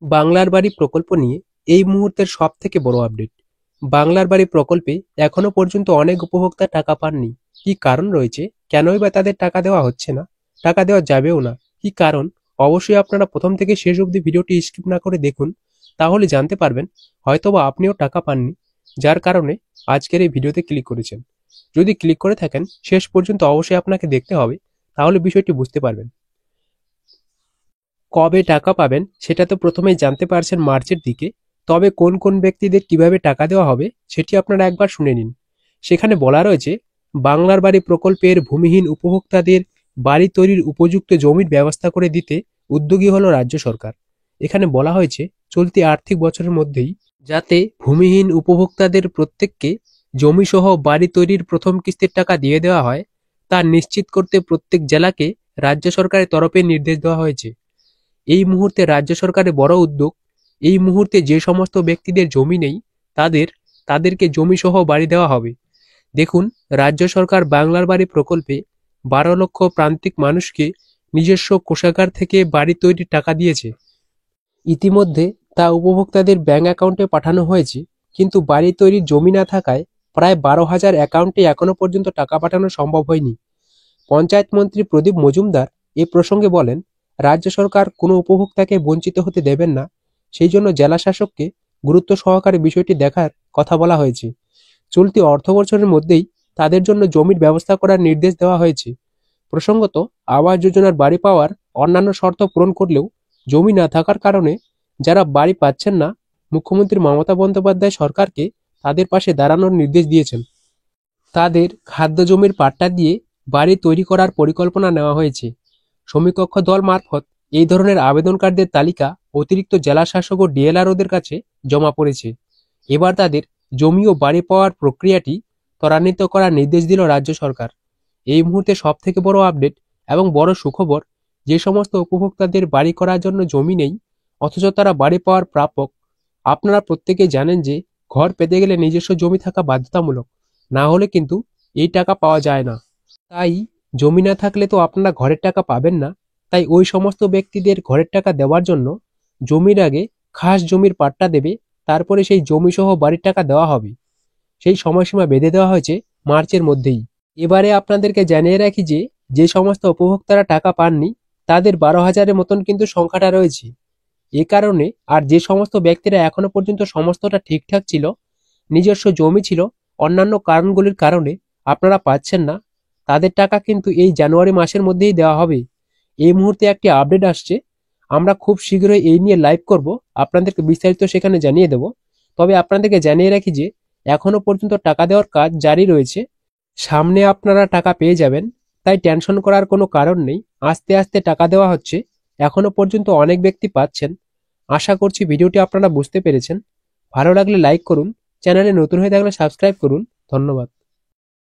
বাংলার বাড়ি প্রকল্প নিয়ে এই মুহূর্তের সবথেকে বড় আপডেট। বাংলার বাড়ি প্রকল্পে এখনো পর্যন্ত অনেক উপভোক্তা টাকা পাননি। কি কারণ রয়েছে, কেনই বা তাদের টাকা দেওয়া হচ্ছে না, টাকা দেওয়া যাবেও না, কি কারণ? অবশ্যই আপনারা প্রথম থেকে শেষ অবধি ভিডিওটি স্কিপ না করে দেখুন, তাহলে জানতে পারবেন হয়তোবা আপনিও টাকা পাননি, যার কারণে আজকের এই ভিডিওতে ক্লিক করেছেন। যদি ক্লিক করে থাকেন শেষ পর্যন্ত অবশ্যই আপনাকে দেখতে হবে, তাহলে বিষয়টি বুঝতে পারবেন। কবে টাকা পাবেন সেটা তো প্রথমেই জানতে পারছেন মার্চের দিকে। তবে কোন কোন ব্যক্তিদের কিভাবে টাকা দেওয়া হবে সেটি আপনারা একবার শুনে নিন। সেখানে বলা রয়েছে, বাংলার বাড়ি প্রকল্পের ভূমিহীন উপভোক্তাদের বাড়ি তৈরির উপযুক্ত জমির ব্যবস্থা করে দিতে উদ্যোগী হলো রাজ্য সরকার। এখানে বলা হয়েছে চলতি আর্থিক বছরের মধ্যেই যাতে ভূমিহীন উপভোক্তাদের প্রত্যেককে জমিসহ বাড়ি তৈরির প্রথম কিস্তির টাকা দিয়ে দেওয়া হয়, তা নিশ্চিত করতে প্রত্যেক জেলাকে রাজ্য সরকারের তরফে নির্দেশ দেওয়া হয়েছে। এই মুহূর্তে রাজ্য সরকারের বড় উদ্যোগ, এই মুহূর্তে যে সমস্ত ব্যক্তিদের জমি নেই তাদেরকে জমিসহ বাড়ি দেওয়া হবে। দেখুন, রাজ্য সরকার বাংলার বাড়ি প্রকল্পে 12 লক্ষ প্রান্তিক মানুষকে নিজস্ব কোষাগার থেকে বাড়ি তৈরির টাকা দিয়েছে। ইতিমধ্যে তা উপভোক্তাদের ব্যাংক অ্যাকাউন্টে পাঠানো হয়েছে, কিন্তু বাড়ি তৈরির জমি না থাকায় প্রায় 12,000 অ্যাকাউন্টে এখনো পর্যন্ত টাকা পাঠানো সম্ভব হয়নি। পঞ্চায়েত মন্ত্রী প্রদীপ মজুমদার এ প্রসঙ্গে বলেন, রাজ্য সরকার কোনো উপভোক্তাকে বঞ্চিত হতে দেবেন না, সেই জন্য জেলা শাসককে গুরুত্ব সহকারে বিষয়টি দেখার কথা বলা হয়েছে। চলতি অর্থবছরের মধ্যেই তাদের জন্য জমির ব্যবস্থা করার নির্দেশ দেওয়া হয়েছে। প্রসঙ্গত, আবাস যোজনার বাড়ি পাওয়ার অন্যান্য শর্ত পূরণ করলেও জমি না থাকার কারণে যারা বাড়ি পাচ্ছেন না, মুখ্যমন্ত্রী মমতা বন্দ্যোপাধ্যায় সরকারকে তাদের পাশে দাঁড়ানোর নির্দেশ দিয়েছেন। তাদের খাদ্য জমির পাট্টা দিয়ে বাড়ি তৈরি করার পরিকল্পনা নেওয়া হয়েছে। সমীকক্ষ দল মারফত এই ধরনের আবেদনকারীদের তালিকা অতিরিক্ত জেলা শাসক ও ডিএলআরওদের কাছে জমা পড়েছে। এবার তাদের জমি ও বাড়ি পাওয়ার প্রক্রিয়াটি ত্বরান্বিত করার নির্দেশ দিল রাজ্য সরকার। এই মুহূর্তে সব থেকে বড় আপডেট এবং বড় সুখবর, যে সমস্ত উপভোক্তাদের বাড়ি করার জন্য জমি নেই অথচ তারা বাড়ি পাওয়ার প্রাপক, আপনারা প্রত্যেকেই জানেন যে ঘর পেতে গেলে নিজস্ব জমি থাকা বাধ্যতামূলক, না হলে কিন্তু এই টাকা পাওয়া যায় না। তাই জমি না থাকলে তো আপনারা ঘরের টাকা পাবেন না। তাই ওই সমস্ত ব্যক্তিদের ঘরের টাকা দেওয়ার জন্য জমির আগে খাস জমির পাট্টা দেবে, তারপরে সেই জমি সহ বাড়ির টাকা দেওয়া হবে। সেই সময়সীমা বেঁধে দেওয়া হয়েছে মার্চের মধ্যেই। এবারে আপনাদেরকে জানিয়ে রাখি যে যে সমস্ত উপভোক্তারা টাকা পাননি তাদের 12,000-এর মতন কিন্তু সংখ্যাটা রয়েছে। এ কারণে আর যে সমস্ত ব্যক্তিরা এখনো পর্যন্ত সমস্তটা ঠিকঠাক ছিল, নিজস্ব জমি ছিল, অন্যান্য কারণগুলির কারণে আপনারা পাচ্ছেন না, তাদের টাকা কিন্তু এই জানুয়ারি মাসের মধ্যেই দেওয়া হবে। এই মুহূর্তে একটি আপডেট আসছে, আমরা খুব শীঘ্রই এই নিয়ে লাইভ করব, আপনাদেরকে বিস্তারিত সেখানে জানিয়ে দেব। তবে আপনাদেরকে জানিয়ে রাখি যে এখনো পর্যন্ত টাকা দেওয়ার কাজ জারি রয়েছে, সামনে আপনারা টাকা পেয়ে যাবেন, তাই টেনশন করার কোনো কারণ নেই। আস্তে আস্তে টাকা দেওয়া হচ্ছে, এখনো পর্যন্ত অনেক ব্যক্তি পাচ্ছেন। আশা করছি ভিডিওটি আপনারা বুঝতে পেরেছেন। ভালো লাগলে লাইক করুন, চ্যানেলে নতুন হয়ে থাকলে সাবস্ক্রাইব করুন। ধন্যবাদ।